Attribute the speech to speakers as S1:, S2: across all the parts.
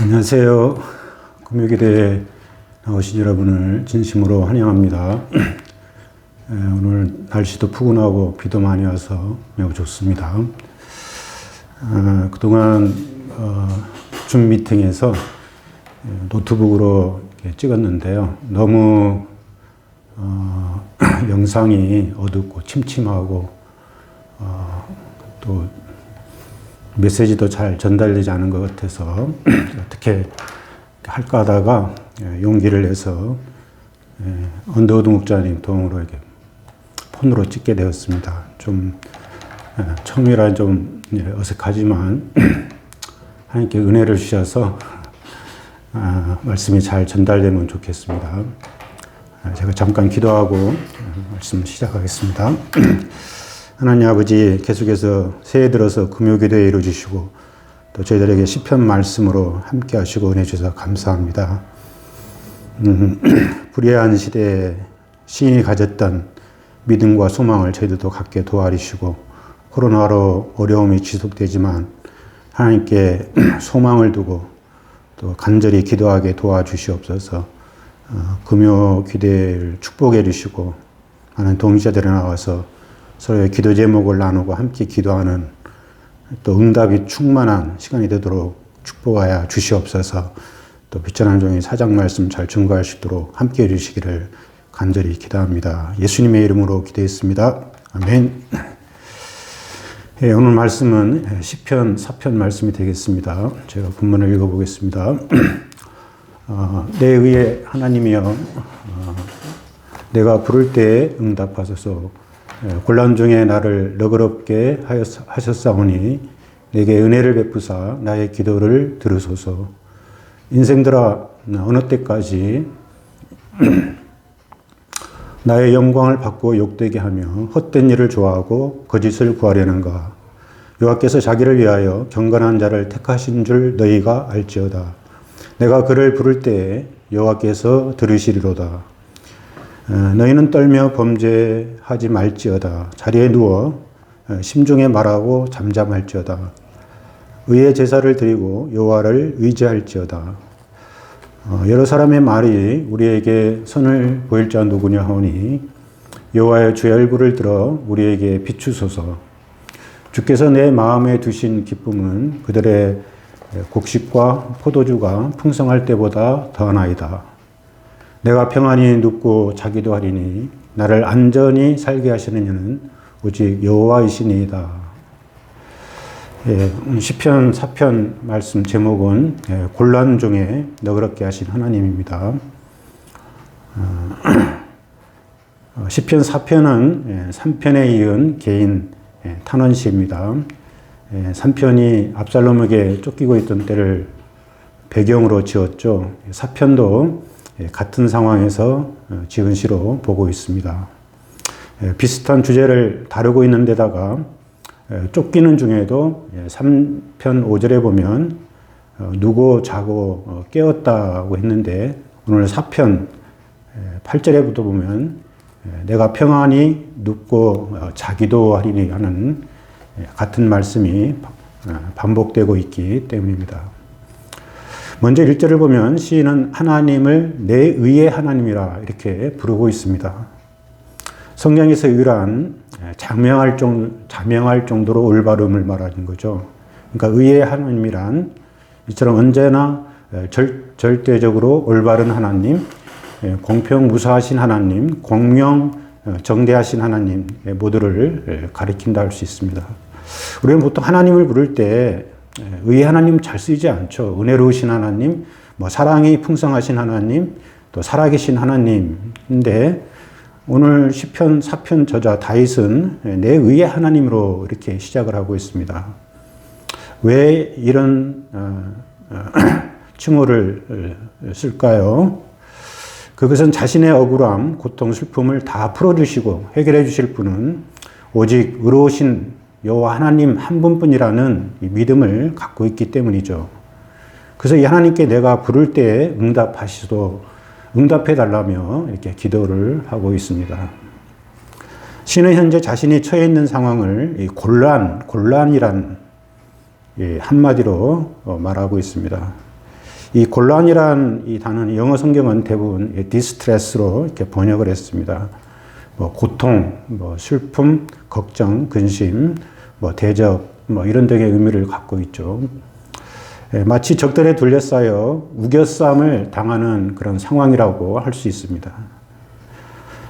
S1: 안녕하세요. 금요기도에 나오신 여러분을 진심으로 환영합니다. 오늘 날씨도 푸근하고 비도 많이 와서 매우 좋습니다. 그동안 줌 미팅에서 노트북으로 찍었는데요. 너무 영상이 어둡고 침침하고 또 메시지도 잘 전달되지 않은 것 같아서 어떻게 할까 하다가 용기를 내서 언더우드 목자님 도움으로 이렇게 폰으로 찍게 되었습니다. 좀 처음이라 좀 어색하지만 하나님께 은혜를 주셔서 말씀이 잘 전달되면 좋겠습니다. 제가 잠깐 기도하고 말씀 시작하겠습니다. 하나님 아버지, 계속해서 새해 들어서 금요기도에 이루어주시고 또 저희들에게 시편 말씀으로 함께 하시고 은혜 주셔서 감사합니다. 불의한 시대에 시인이 가졌던 믿음과 소망을 저희들도 갖게 도와주시고, 코로나로 어려움이 지속되지만 하나님께 소망을 두고 또 간절히 기도하게 도와주시옵소서. 금요기도를 축복해 주시고 많은 동역자들이 나와서 서로의 기도 제목을 나누고 함께 기도하는 또 응답이 충만한 시간이 되도록 축복하여 주시옵소서. 또 비천한 종의 사장 말씀 잘 증거할 수 있도록 함께 해주시기를 간절히 기도합니다. 예수님의 이름으로 기도했습니다. 아멘. 오늘 말씀은 시편 4편 말씀이 되겠습니다. 제가 본문을 읽어보겠습니다. 내 의의 하나님이여, 내가 부를 때에 응답하소서. 곤란 중에 나를 너그럽게 하셨사오니 내게 은혜를 베푸사 나의 기도를 들으소서. 인생들아, 어느 때까지 나의 영광을 받고 욕되게 하며 헛된 일을 좋아하고 거짓을 구하려는가. 여호와께서 자기를 위하여 경건한 자를 택하신 줄 너희가 알지어다. 내가 그를 부를 때에 여호와께서 들으시리로다. 너희는 떨며 범죄하지 말지어다. 자리에 누워 심중에 말하고 잠잠할지어다. 의의 제사를 드리고 여호와를 의지할지어다. 여러 사람의 말이 우리에게 선을 보일 자 누구냐 하오니 여호와의 주의 얼굴을 들어 우리에게 비추소서. 주께서 내 마음에 두신 기쁨은 그들의 곡식과 포도주가 풍성할 때보다 더하나이다. 내가 평안히 눕고 자기도 하리니 나를 안전히 살게 하시는 이는 오직 여호와이시니이다. 시편 4편 말씀 제목은 곤란 중에 너그럽게 하신 하나님입니다. 시편 4편은 3편에 이은 개인 탄원시입니다. 3편이 압살롬에게 쫓기고 있던 때를 배경으로 지었죠. 4편도 같은 상황에서 지은 시로 보고 있습니다. 비슷한 주제를 다루고 있는 데다가 쫓기는 중에도 3편 5절에 보면 누고 자고 깨었다고 했는데 오늘 4편 8절에부터 보면 내가 평안히 눕고 자기도 하리니 하는 같은 말씀이 반복되고 있기 때문입니다. 먼저 1절을 보면 시인은 하나님을 내 의의 하나님이라 이렇게 부르고 있습니다. 성경에서 유일한 자명할 정도로 올바름을 말하는 거죠. 그러니까 의의 하나님이란 이처럼 언제나 절대적으로 올바른 하나님, 공평무사하신 하나님, 공명 정대하신 하나님 모두를 가리킨다 할 수 있습니다. 우리는 보통 하나님을 부를 때 의의 하나님 잘 쓰이지 않죠. 은혜로우신 하나님, 사랑이 풍성하신 하나님, 또 살아계신 하나님인데 오늘 시편 4편 저자 다윗은 내 의의 하나님으로 이렇게 시작을 하고 있습니다. 왜 이런 칭호를 쓸까요? 그것은 자신의 억울함, 고통, 슬픔을 다 풀어주시고 해결해 주실 분은 오직 의로우신 여호와 하나님 한 분뿐이라는 이 믿음을 갖고 있기 때문이죠. 그래서 이 하나님께 내가 부를 때에 응답해 달라며 이렇게 기도를 하고 있습니다. 시는 현재 자신이 처해 있는 상황을 이 곤란이란 한마디로 말하고 있습니다. 이 곤란이란 이 단어는 영어 성경은 대부분 디스트레스로 이렇게 번역을 했습니다. 고통, 슬픔, 걱정, 근심, 대적, 이런 등의 의미를 갖고 있죠. 마치 적들에 둘러싸여 우겨싸움을 당하는 그런 상황이라고 할 수 있습니다.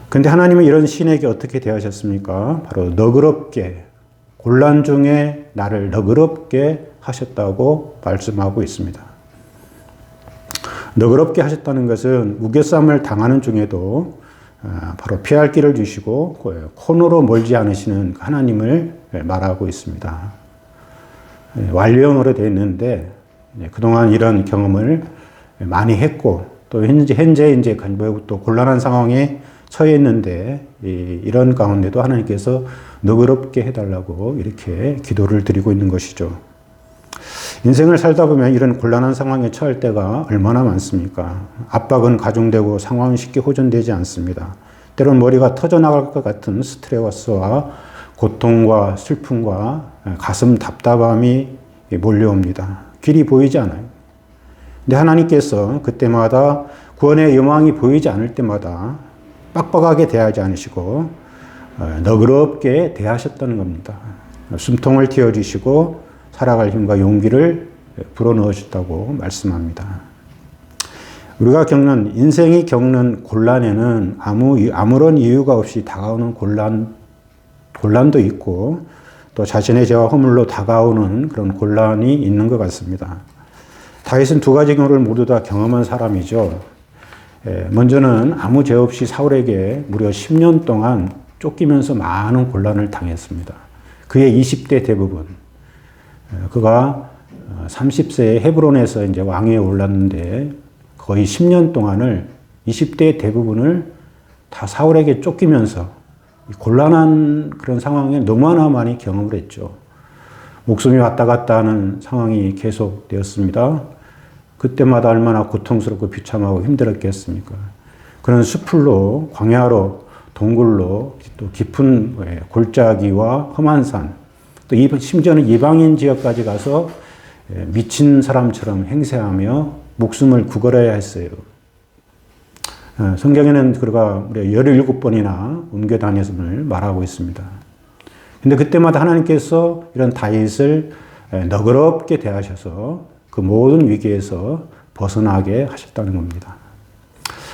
S1: 그런데 하나님은 이런 신에게 어떻게 대하셨습니까? 바로 너그럽게, 곤란 중에 나를 너그럽게 하셨다고 말씀하고 있습니다. 너그럽게 하셨다는 것은 우겨싸움을 당하는 중에도 바로 피할 길을 주시고 코너로 몰지 않으시는 하나님을 말하고 있습니다. 완료형으로 되어 있는데 그동안 이런 경험을 많이 했고 또 현재 이제 매우 또 곤란한 상황에 처해 있는데 이런 가운데도 하나님께서 너그럽게 해달라고 이렇게 기도를 드리고 있는 것이죠. 인생을 살다 보면 이런 곤란한 상황에 처할 때가 얼마나 많습니까? 압박은 가중되고 상황은 쉽게 호전되지 않습니다. 때론 머리가 터져나갈 것 같은 스트레스와 고통과 슬픔과 가슴 답답함이 몰려옵니다. 길이 보이지 않아요. 근데 하나님께서 그때마다 구원의 여망이 보이지 않을 때마다 빡빡하게 대하지 않으시고 너그럽게 대하셨다는 겁니다. 숨통을 틔워주시고 살아갈 힘과 용기를 불어넣으셨다고 말씀합니다. 우리가 인생이 겪는 곤란에는 아무런 이유가 없이 다가오는 곤란도 있고 또 자신의 죄와 허물로 다가오는 그런 곤란이 있는 것 같습니다. 다윗은 두 가지 경우를 모두 다 경험한 사람이죠. 먼저는 아무 죄 없이 사울에게 무려 10년 동안 쫓기면서 많은 곤란을 당했습니다. 그의 20대 대부분. 그가 30세에 헤브론에서 이제 왕위에 올랐는데 거의 10년 동안을 20대의 대부분을 다 사울에게 쫓기면서 곤란한 그런 상황에 너무나 많이 경험을 했죠. 목숨이 왔다 갔다 하는 상황이 계속되었습니다. 그때마다 얼마나 고통스럽고 비참하고 힘들었겠습니까? 그런 수풀로, 광야로, 동굴로, 또 깊은 골짜기와 험한 산, 또 심지어는 이방인 지역까지 가서 미친 사람처럼 행세하며 목숨을 구걸해야 했어요. 성경에는 그가 무려 17번이나 옮겨 다녔음을 말하고 있습니다. 근데 그때마다 하나님께서 이런 다윗을 너그럽게 대하셔서 그 모든 위기에서 벗어나게 하셨다는 겁니다.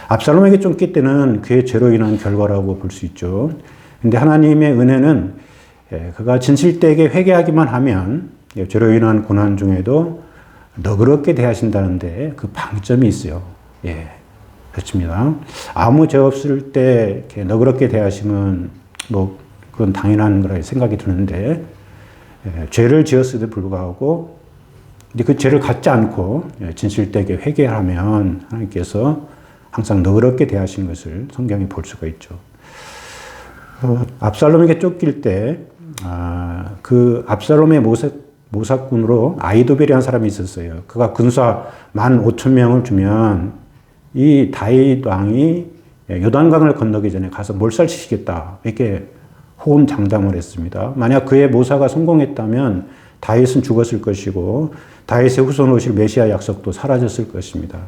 S1: 압살롬에게 쫓길 때는 그의 죄로 인한 결과라고 볼 수 있죠. 근데 하나님의 은혜는 그가 진실되게 회개하기만 하면 죄로 인한 고난 중에도 너그럽게 대하신다는데 그 방점이 있어요. 그렇습니다. 아무 죄 없을 때 이렇게 너그럽게 대하시면 그건 당연한 거라 생각이 드는데 죄를 지었음에도 불구하고 그 죄를 갖지 않고 진실되게 회개하면 하나님께서 항상 너그럽게 대하시는 것을 성경에 볼 수가 있죠. 압살롬에게 쫓길 때 그 압살롬의 모사꾼으로 아히도벨이라는 사람이 있었어요. 그가 군사 15,000명을 주면 이 다윗 왕이 요단강을 건너기 전에 가서 몰살시키겠다 이렇게 호언장담을 했습니다. 만약 그의 모사가 성공했다면 다윗은 죽었을 것이고 다윗의 후손 오실 메시아 약속도 사라졌을 것입니다.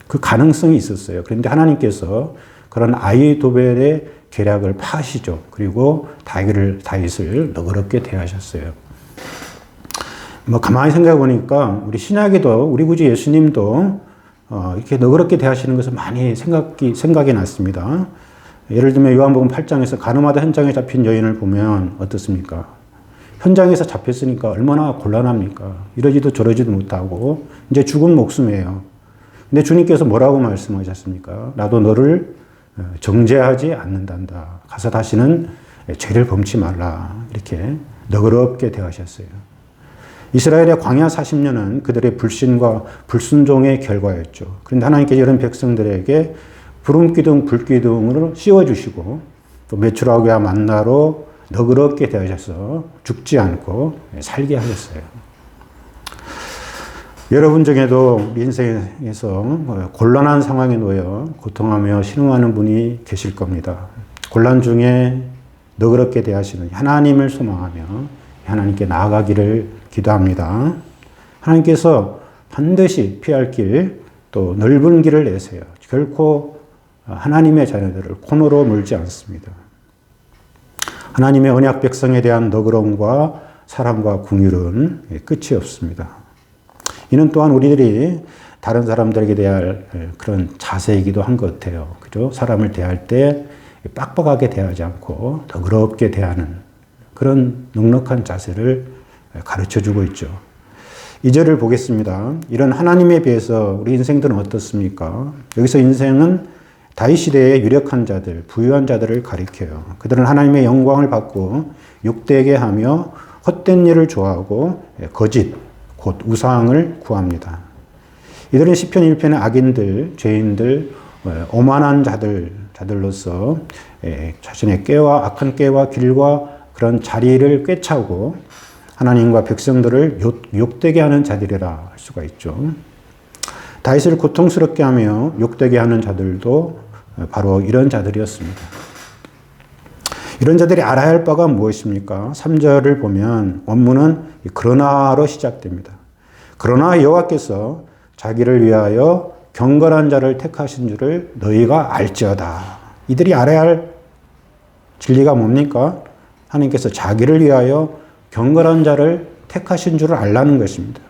S1: 그 가능성이 있었어요. 그런데 하나님께서 그런 아히도벨의 계략을 파시죠. 그리고 다윗을 너그럽게 대하셨어요. 가만히 생각해 보니까 우리 신약에도 우리 구주 예수님도 이렇게 너그럽게 대하시는 것을 많이 생각이 났습니다. 예를 들면 요한복음 8장에서 가늠하다 현장에 잡힌 여인을 보면 어떻습니까? 현장에서 잡혔으니까 얼마나 곤란합니까? 이러지도 저러지도 못하고 이제 죽은 목숨이에요. 근데 주님께서 뭐라고 말씀하셨습니까? 나도 너를 정죄하지 않는단다. 가서 다시는 죄를 범치 말라. 이렇게 너그럽게 대하셨어요. 이스라엘의 광야 40년은 그들의 불신과 불순종의 결과였죠. 그런데 하나님께서 이런 백성들에게 구름기둥, 불기둥으로 씌워주시고 또 메추라기와 만나로 너그럽게 대하셔서 죽지 않고 살게 하셨어요. 여러분 중에도 인생에서 곤란한 상황에 놓여 고통하며 신음하는 분이 계실 겁니다. 곤란 중에 너그럽게 대하시는 하나님을 소망하며 하나님께 나아가기를 기도합니다. 하나님께서 반드시 피할 길, 또 넓은 길을 내세요. 결코 하나님의 자녀들을 코너로 물지 않습니다. 하나님의 언약 백성에 대한 너그러움과 사랑과 긍휼은 끝이 없습니다. 이는 또한 우리들이 다른 사람들에게 대할 그런 자세이기도 한 것 같아요. 그죠? 사람을 대할 때 빡빡하게 대하지 않고 너그럽게 대하는 그런 넉넉한 자세를 가르쳐 주고 있죠. 2절을 보겠습니다. 이런 하나님에 비해서 우리 인생들은 어떻습니까? 여기서 인생은 다윗 시대의 유력한 자들, 부유한 자들을 가리켜요. 그들은 하나님의 영광을 받고 욕되게 하며 헛된 일을 좋아하고 거짓, 곧 우상을 구합니다. 이들은 시편 1편의 악인들, 죄인들, 오만한 자들로서 자신의 꾀와 악한 꾀와 길과 그런 자리를 꿰차고 하나님과 백성들을 욕되게 하는 자들이라 할 수가 있죠. 다윗을 고통스럽게 하며 욕되게 하는 자들도 바로 이런 자들이었습니다. 이런 자들이 알아야 할 바가 무엇입니까? 3절을 보면 원문은 그러나로 시작됩니다. 그러나 여호와께서 자기를 위하여 경건한 자를 택하신 줄을 너희가 알지어다. 이들이 알아야 할 진리가 뭡니까? 하나님께서 자기를 위하여 경건한 자를 택하신 줄을 알라는 것입니다.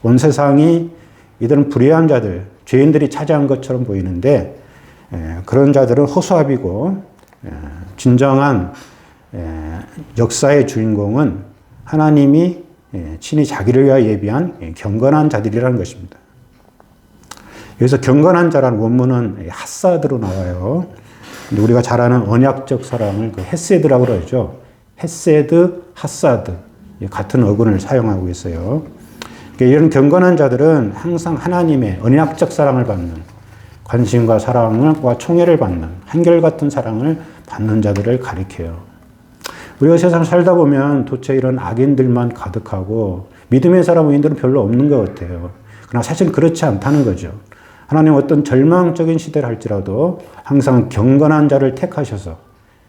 S1: 온 세상이 이들은 불의한 자들, 죄인들이 차지한 것처럼 보이는데 그런 자들은 허수아비고 진정한 역사의 주인공은 하나님이 친히 자기를 위하여 예비한 경건한 자들이라는 것입니다. 여기서 경건한 자라는 원문은 핫사드로 나와요. 근데 우리가 잘 아는 언약적 사랑을 그 헤세드라고 그러죠. 헤세드, 핫사드 같은 어근을 사용하고 있어요. 그러니까 이런 경건한 자들은 항상 하나님의 언약적 사랑을 받는, 관심과 사랑과 총애를 받는, 한결같은 사랑을 받는 자들을 가리켜요. 우리가 세상을 살다 보면 도대체 이런 악인들만 가득하고 믿음의 사람 의인들은 별로 없는 것 같아요. 그러나 사실 그렇지 않다는 거죠. 하나님 어떤 절망적인 시대를 할지라도 항상 경건한 자를 택하셔서,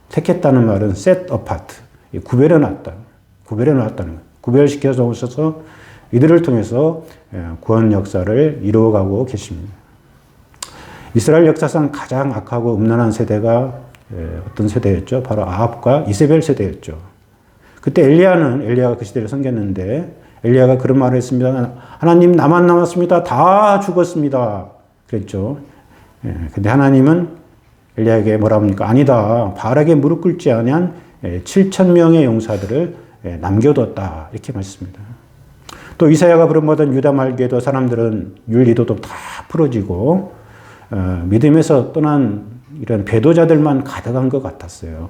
S1: 택했다는 말은 set apart, 구별해 놨다는 거예요. 구별시켜서 오셔서 이들을 통해서 구원 역사를 이루어가고 계십니다. 이스라엘 역사상 가장 악하고 음란한 세대가 어떤 세대였죠? 바로 아합과 이세벨 세대였죠. 그때 엘리야가 그 시대를 섬겼는데 엘리야가 그런 말을 했습니다. 하나님 나만 남았습니다. 다 죽었습니다. 그랬죠. 근데 하나님은 엘리야에게 뭐라 합니까? 아니다. 바알에게 무릎 꿇지 아니한 7,000명의 용사들을 남겨뒀다. 이렇게 말씀합니다. 또 이사야가 부름받은 유다 말기에도 사람들은 윤리도도 다 풀어지고 믿음에서 떠난 이런 배도자들만 가득한 것 같았어요.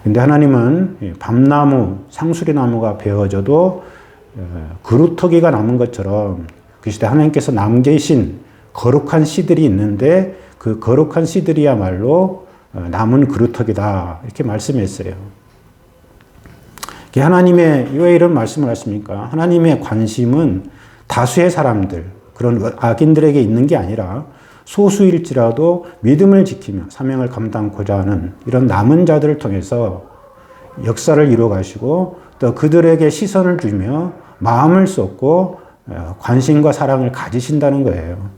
S1: 근데 하나님은 밤나무, 상수리나무가 베어져도 그루터기가 남은 것처럼 그 시대 하나님께서 남기신 거룩한 씨들이 있는데 그 거룩한 씨들이야말로 남은 그루터기다. 이렇게 말씀했어요. 하나님의 왜 이런 말씀을 하십니까? 하나님의 관심은 다수의 사람들, 그런 악인들에게 있는 게 아니라 소수일지라도 믿음을 지키며 사명을 감당하고자 하는 이런 남은 자들을 통해서 역사를 이루어 가시고 또 그들에게 시선을 주며 마음을 쏟고 관심과 사랑을 가지신다는 거예요.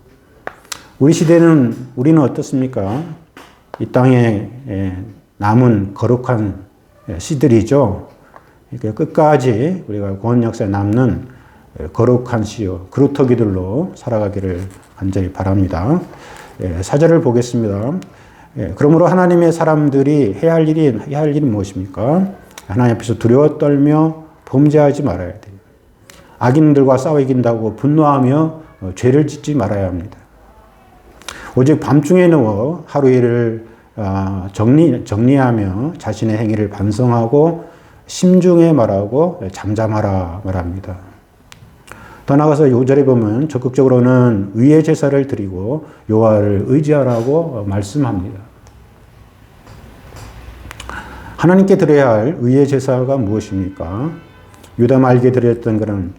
S1: 우리는 어떻습니까? 이 땅에 남은 거룩한 씨들이죠. 끝까지 우리가 구원 역사에 남는 거룩한 씨요, 그루터기들로 살아가기를 간절히 바랍니다. 4절을 보겠습니다. 그러므로 하나님의 사람들이 해야 할 일이 무엇입니까? 하나님 앞에서 두려워 떨며 범죄하지 말아야 돼요. 악인들과 싸워 이긴다고 분노하며 죄를 짓지 말아야 합니다. 오직 밤중에 누워 하루 일을 정리하며 자신의 행위를 반성하고 심중에 말하고 잠잠하라 말합니다. 더 나아가서 5절에 보면 적극적으로는 의의 제사를 드리고 여호와를 의지하라고 말씀합니다. 하나님께 드려야 할 의의 제사가 무엇입니까? 유다 말기에 드렸던 그런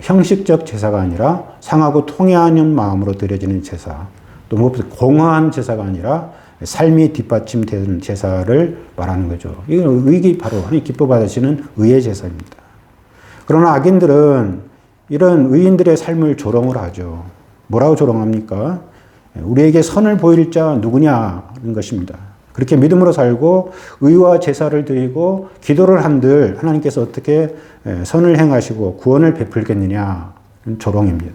S1: 형식적 제사가 아니라 상하고 통회하는 마음으로 드려지는 제사, 또 무엇보다 공허한 제사가 아니라 삶이 뒷받침되는 제사를 말하는 거죠. 이건 의기 바로 하나님 기뻐 받으시는 의의 제사입니다. 그러나 악인들은 이런 의인들의 삶을 조롱을 하죠. 뭐라고 조롱합니까? 우리에게 선을 보일 자 누구냐는 것입니다. 그렇게 믿음으로 살고 의와 제사를 드리고 기도를 한들 하나님께서 어떻게 선을 행하시고 구원을 베풀겠느냐 조롱입니다.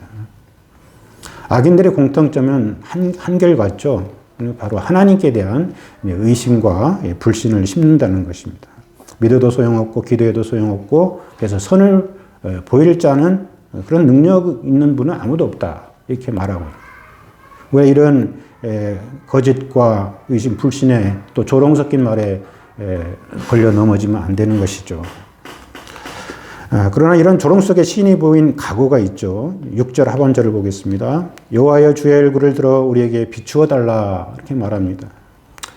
S1: 악인들의 공통점은 한결같죠. 바로 하나님께 대한 의심과 불신을 심는다는 것입니다. 믿어도 소용없고 기도해도 소용없고 그래서 선을 보일 자는 그런 능력 있는 분은 아무도 없다 이렇게 말하고 왜 이런 거짓과 의심, 불신에 또 조롱 섞인 말에 걸려 넘어지면 안 되는 것이죠. 그러나 이런 조롱 속에 신이 보인 각오가 있죠. 6절 하반절을 보겠습니다. 여호와여 주의 얼굴을 들어 우리에게 비추어 달라 이렇게 말합니다.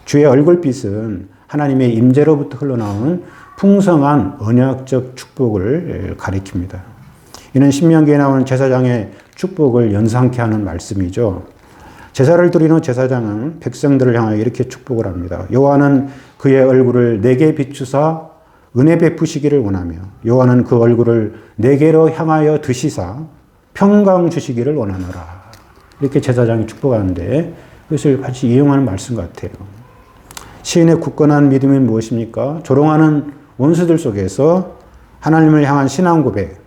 S1: 주의 얼굴빛은 하나님의 임재로부터 흘러나오는 풍성한 언약적 축복을 가리킵니다. 이는 신명기에 나오는 제사장의 축복을 연상케 하는 말씀이죠. 제사를 드리는 제사장은 백성들을 향하여 이렇게 축복을 합니다. 여호와는 그의 얼굴을 내게 비추사 은혜 베푸시기를 원하며 여호와는 그 얼굴을 내게로 향하여 드시사 평강 주시기를 원하노라. 이렇게 제사장이 축복하는데 그것을 같이 이용하는 말씀 같아요. 시인의 굳건한 믿음이 무엇입니까? 조롱하는 원수들 속에서 하나님을 향한 신앙 고백,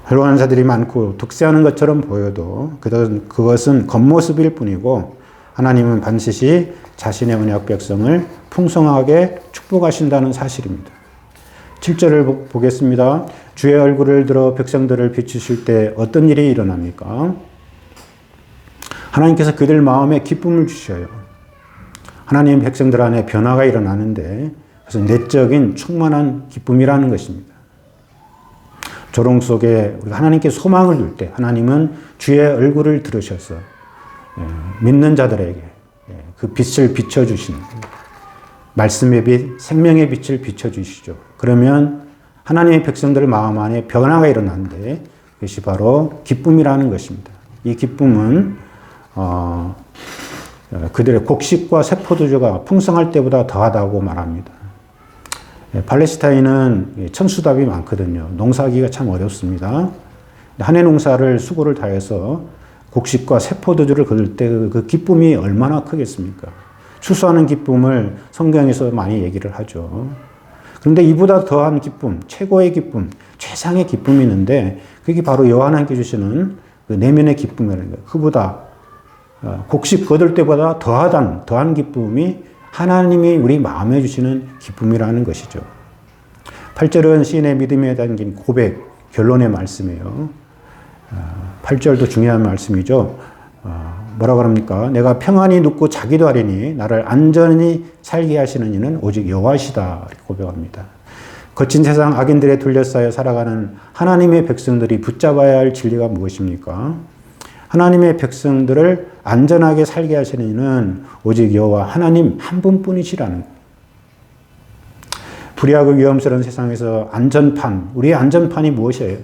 S1: 조롱하는 자들이 많고 득세하는 것처럼 보여도 그것은 겉모습일 뿐이고 하나님은 반드시 자신의 언약 백성을 풍성하게 축복하신다는 사실입니다. 7절을 보겠습니다. 주의 얼굴을 들어 백성들을 비추실 때 어떤 일이 일어납니까? 하나님께서 그들 마음에 기쁨을 주셔요. 하나님 백성들 안에 변화가 일어나는데 그래서 내적인 충만한 기쁨이라는 것입니다. 조롱 속에 우리가 하나님께 소망을 둘 때 하나님은 주의 얼굴을 들으셔서 믿는 자들에게 그 빛을 비춰주시는 말씀의 빛, 생명의 빛을 비춰주시죠. 그러면 하나님의 백성들 마음 안에 변화가 일어나는데 그것이 바로 기쁨이라는 것입니다. 이 기쁨은 그들의 곡식과 세포도주가 풍성할 때보다 더하다고 말합니다. 팔레스타인은 천수답이 많거든요. 농사하기가 참 어렵습니다. 한 해 농사를 수고를 다해서 곡식과 세포도주를 거둘 때 그 기쁨이 얼마나 크겠습니까? 추수하는 기쁨을 성경에서 많이 얘기를 하죠. 그런데 이보다 더한 기쁨, 최고의 기쁨, 최상의 기쁨이 있는데 그게 바로 여호와 하나님께 주시는 그 내면의 기쁨이라는 거예요. 그보다 곡식 거둘 때보다 더한 기쁨이 하나님이 우리 마음에 주시는 기쁨이라는 것이죠. 8절은 시인의 믿음에 담긴 고백, 결론의 말씀이에요. 8절도 중요한 말씀이죠. 뭐라고 합니까? 내가 평안히 눕고 자기도 하리니 나를 안전히 살게 하시는 이는 오직 여호와시다 이렇게 고백합니다. 거친 세상 악인들에 둘러싸여 살아가는 하나님의 백성들이 붙잡아야 할 진리가 무엇입니까? 하나님의 백성들을 안전하게 살게 하시는 이는 오직 여호와 하나님 한 분뿐이시라는 거예요. 불의하고 위험스러운 세상에서 안전판, 우리의 안전판이 무엇이에요?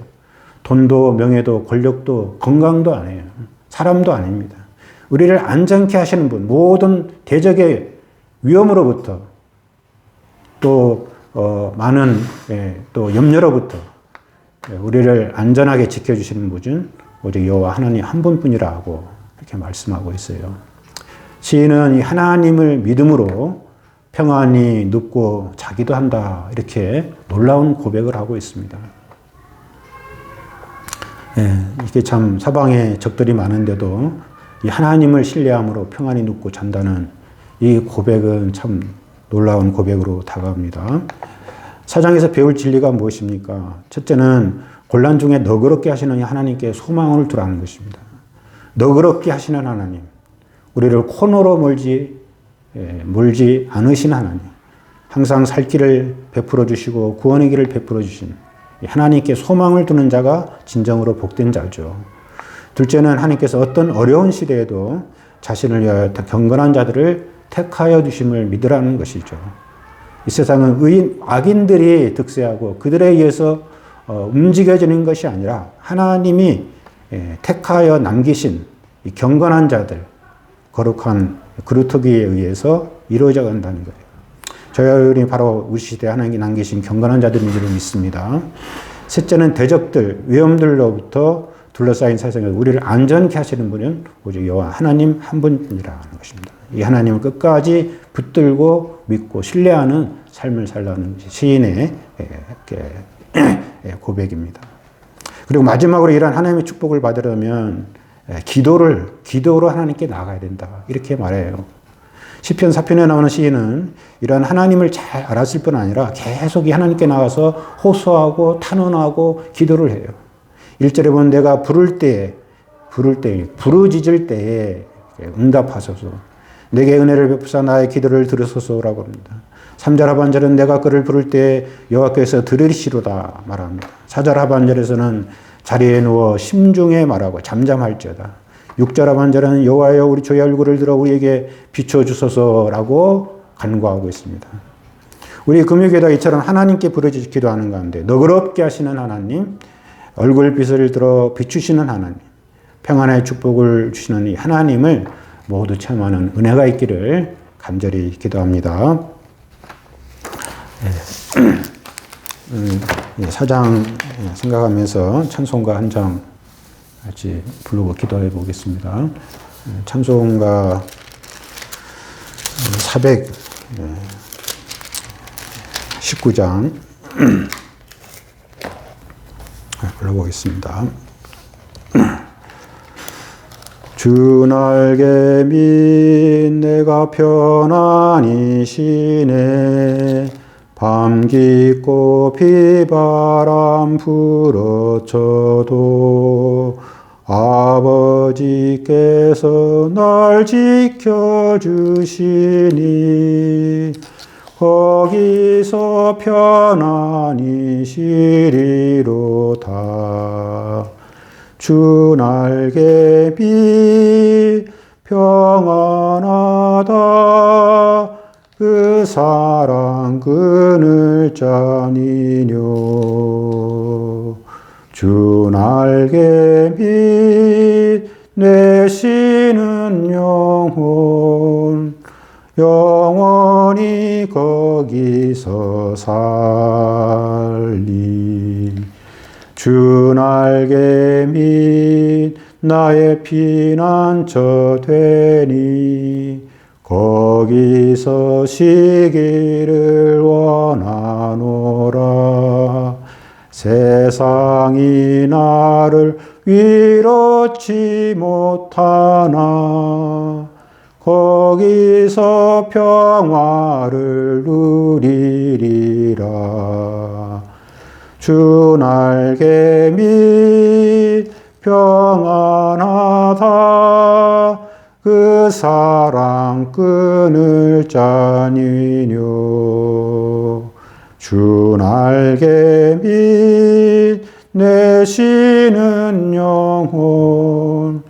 S1: 돈도 명예도 권력도 건강도 아니에요. 사람도 아닙니다. 우리를 안전케 하시는 분, 모든 대적의 위험으로부터 또 많은 또 염려로부터 우리를 안전하게 지켜주시는 분은 오직 여호와 하나님 한 분뿐이라고 이렇게 말씀하고 있어요. 시인은 이 하나님을 믿음으로 평안히 눕고 자기도 한다 이렇게 놀라운 고백을 하고 있습니다. 이게 참 사방에 적들이 많은데도 이 하나님을 신뢰함으로 평안히 눕고 잔다는 이 고백은 참 놀라운 고백으로 다가옵니다. 사장에서 배울 진리가 무엇입니까? 첫째는 곤란 중에 너그럽게 하시는 하나님께 소망을 두라는 것입니다. 너그럽게 하시는 하나님, 우리를 코너로 몰지 않으신 하나님, 항상 살 길을 베풀어 주시고 구원의 길을 베풀어 주신 하나님께 소망을 두는 자가 진정으로 복된 자죠. 둘째는 하나님께서 어떤 어려운 시대에도 자신을 위하여 경건한 자들을 택하여 주심을 믿으라는 것이죠. 이 세상은 악인들이 득세하고 그들에 의해서 움직여지는 것이 아니라 하나님이 택하여 남기신 이 경건한 자들, 거룩한 그루터기에 의해서 이루어져 간다는 거예요. 저희들이 바로 우리 시대에 하나님께 남기신 경건한 자들인 줄을 믿습니다. 셋째는 대적들, 위험들로부터 둘러싸인 세상에서 우리를 안전케 하시는 분은 오직 여호와 하나님 한 분이라는 것입니다. 이 하나님을 끝까지 붙들고 믿고 신뢰하는 삶을 살라는 시인의 고백입니다. 그리고 마지막으로 이러한 하나님의 축복을 받으려면 기도로 하나님께 나아가야 된다. 이렇게 말해요. 시편 4편에 나오는 시인은 이러한 하나님을 잘 알았을 뿐 아니라 계속 이 하나님께 나가서 호소하고 탄원하고 기도를 해요. 1절에 보면 내가 부르짖을 때에 응답하소서. 내게 은혜를 베푸사 나의 기도를 들으소서라고 합니다. 3절 하반절은 내가 그를 부를 때 여호와께서 들으시로다 말합니다. 4절 하반절에서는 자리에 누워 심중에 말하고 잠잠할지어다. 6절 하반절은 여호와여 우리 주의 얼굴을 들어 우리에게 비춰주소서라고 간구하고 있습니다. 우리 금요교회가 이처럼 하나님께 부르짖 기도하는 가운데 너그럽게 하시는 하나님, 얼굴빛을 들어 비추시는 하나님, 평안의 축복을 주시는 이 하나님을 모두 체험하는 은혜가 있기를 간절히 기도합니다. 사장 생각하면서 찬송가 한 장 같이 부르고 기도해 보겠습니다. 찬송가 419장 불러보겠습니다. 주 날개 밑 내가 편안히 쉬네 밤 깊고 비바람 불어쳐도 아버지께서 날 지켜주시니 거기서 편안히 쉬리로다. 주 날개 밑 평안하다. 그 사랑 그늘 자니뇨. 주 날개 밑 내 쉬는 영혼 영원히 거기서 살리. 주 날개 밑 나의 피난처 되니 거기서 쉬기를 원하노라. 세상이 나를 위롭지 못하나 거기서 평화를 누리리라. 주 날개 밑 평안하다. 그 사랑 끊을 자니뇨. 주 날개 밑 내 쉬는 영혼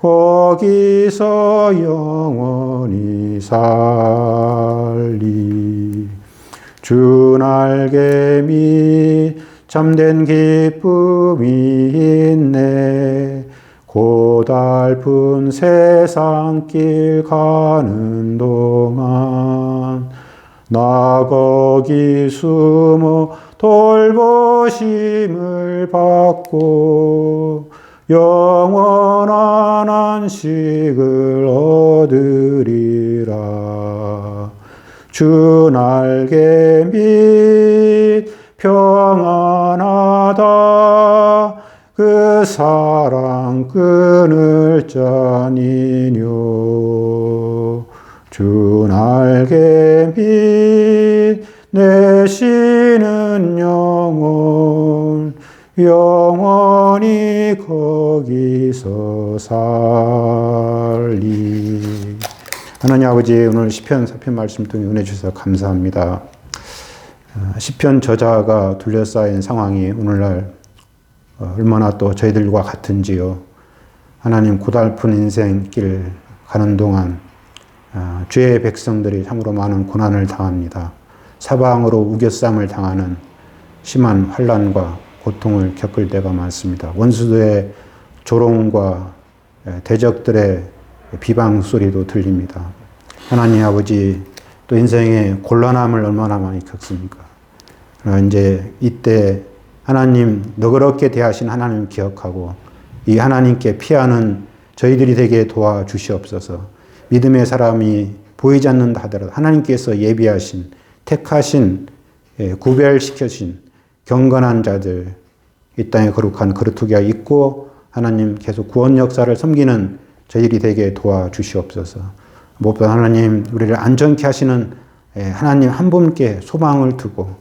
S1: 거기서 영원히 살리. 주 날개 밑 참된 기쁨이 있네. 고달픈 세상길 가는 동안 나 거기 숨어 돌보심을 받고 영원한 안식을 얻으리라. 주 날개 밑 평안하다. 그 사랑 끊을 자니뇨. 주 날개 밑 내 쉬는 영혼 영원히 거기서 살리. 하나님 아버지, 오늘 시편 4편 말씀 통해 은혜 주셔서 감사합니다. 시편 저자가 둘러싸인 상황이 오늘날 얼마나 또 저희들과 같은지요. 하나님, 고달픈 인생길 가는 동안 주의 백성들이 참으로 많은 고난을 당합니다. 사방으로 우겨쌈을 당하는 심한 환난과 고통을 겪을 때가 많습니다. 원수들의 조롱과 대적들의 비방 소리도 들립니다. 하나님 아버지 또 인생의 곤란함을 얼마나 많이 겪습니까? 이제 이때 하나님 너그럽게 대하신 하나님 기억하고 이 하나님께 피하는 저희들이 되게 도와주시옵소서. 믿음의 사람이 보이지 않는다 하더라도 하나님께서 예비하신 택하신 구별시켜신 경건한 자들 이 땅에 거룩한 거룩투기가 있고 하나님 계속 구원 역사를 섬기는 저희들이 되게 도와주시옵소서. 무엇보다 하나님 우리를 안전케 하시는 하나님 한 분께 소망을 두고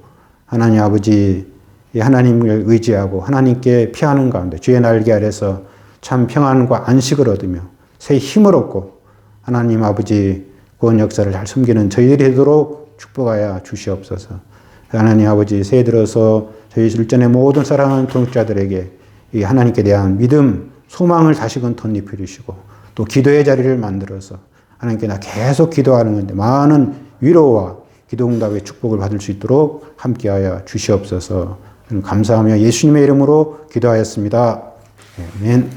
S1: 하나님 아버지 하나님을 의지하고 하나님께 피하는 가운데 주의 날개 아래서 참 평안과 안식을 얻으며 새 힘을 얻고 하나님 아버지 구원 역사를 잘 섬기는 저희들이 되도록 축복하여 주시옵소서. 하나님 아버지 새해 들어서 저희 일전의 모든 사랑하는 동역자들에게 이 하나님께 대한 믿음, 소망을 다시금 덧입혀 주시고 또 기도의 자리를 만들어서 하나님께 나 계속 기도하는 건데 많은 위로와 기도응답의 축복을 받을 수 있도록 함께하여 주시옵소서. 감사하며 예수님의 이름으로 기도하였습니다. 아멘.